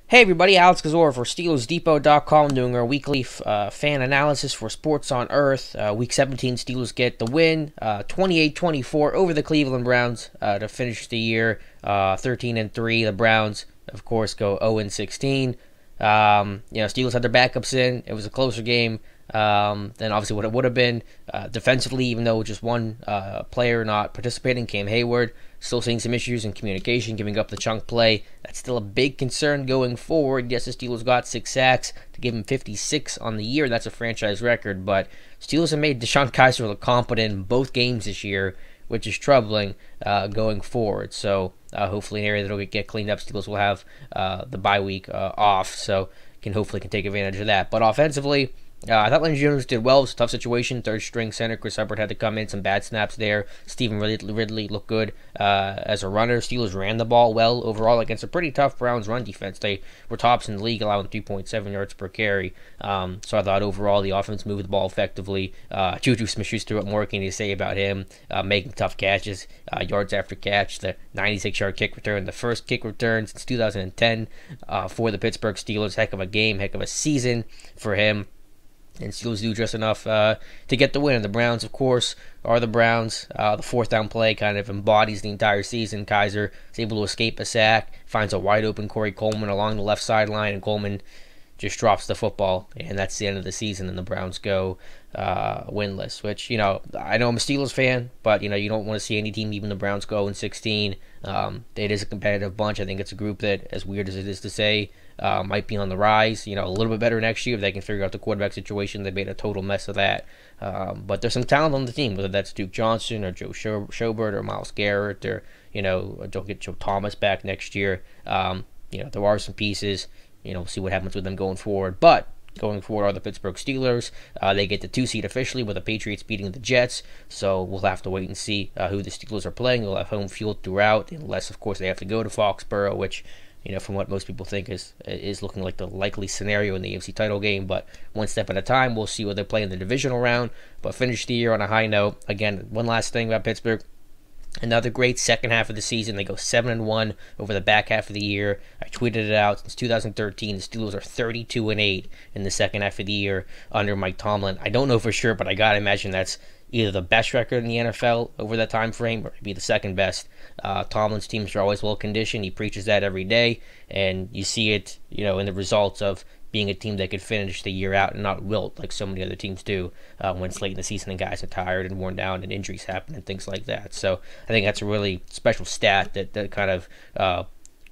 Hey everybody, Alex Gazor for SteelersDepot.com doing our weekly fan analysis for Sports on Earth. Week 17, Steelers get the win, 28-24 over the Cleveland Browns to finish the year 13-3. The Browns, of course, go 0-16. Steelers had their backups in. It was a closer game than obviously what it would have been. Defensively, even though just one player not participating, Cam Hayward, still seeing some issues in communication, giving up the chunk play. That's still a big concern going forward. Yes, the Steelers got 6 sacks to give him 56 on the year. That's a franchise record, but Steelers have made DeShone Kizer look competent in both games this year, which is troubling going forward. So hopefully an area that will get cleaned up. Steelers will have the bye week off, so can take advantage of that. But offensively, I thought Landry Jones did well. It was a tough situation. Third string center Chris Hubbard had to come in. Some bad snaps there. Stephen Ridley looked good as a runner. Steelers ran the ball well overall against a pretty tough Browns run defense. They were tops in the league, allowing 3.7 yards per carry. So I thought overall the offense moved the ball effectively. Juju Smith-Schuster, what more can you say about him? Making tough catches, yards after catch. The 96-yard kick return, the first kick return since 2010 for the Pittsburgh Steelers. Heck of a game, heck of a season for him. And Steelers do just enough to get the win. And the Browns, of course, are the Browns. The fourth down play kind of embodies the entire season. Kizer is able to escape a sack, finds a wide open Corey Coleman along the left sideline, and Coleman just drops the football. And that's the end of the season, and the Browns go winless. Which, I know I'm a Steelers fan, but, you don't want to see any team, even the Browns, go 16. It is a competitive bunch. I think it's a group that, as weird as it is to say, might be on the rise, a little bit better next year if they can figure out the quarterback situation. They made a total mess of that. But there's some talent on the team, whether that's Duke Johnson or Joe Schobert or Myles Garrett or, don't get Joe Thomas back next year. There are some pieces. We'll see what happens with them going forward. But going forward are the Pittsburgh Steelers. They get the 2 seed officially with the Patriots beating the Jets. So we'll have to wait and see who the Steelers are playing. They'll have home field throughout, unless, of course, they have to go to Foxborough, which, from what most people think is looking like the likely scenario in the AFC title game. But one step at a time, we'll see what they play in the divisional round. But finish the year on a high note. Again, one last thing about Pittsburgh. Another great second half of the season. They go 7-1 over the back half of the year. I tweeted it out. Since 2013, the Steelers are 32-8 in the second half of the year under Mike Tomlin. I don't know for sure, but I gotta imagine that's either the best record in the NFL over that time frame or maybe the second best. Tomlin's teams are always well conditioned. He preaches that every day, and you see it, in the results of being a team that could finish the year out and not wilt like so many other teams do when it's late in the season and guys are tired and worn down and injuries happen and things like that. So I think that's a really special stat that kind of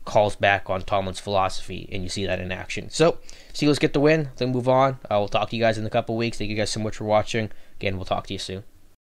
calls back on Tomlin's philosophy, and you see that in action. So Steelers get the win. Then move on. We'll talk to you guys in a couple weeks. Thank you guys so much for watching. Again, we'll talk to you soon.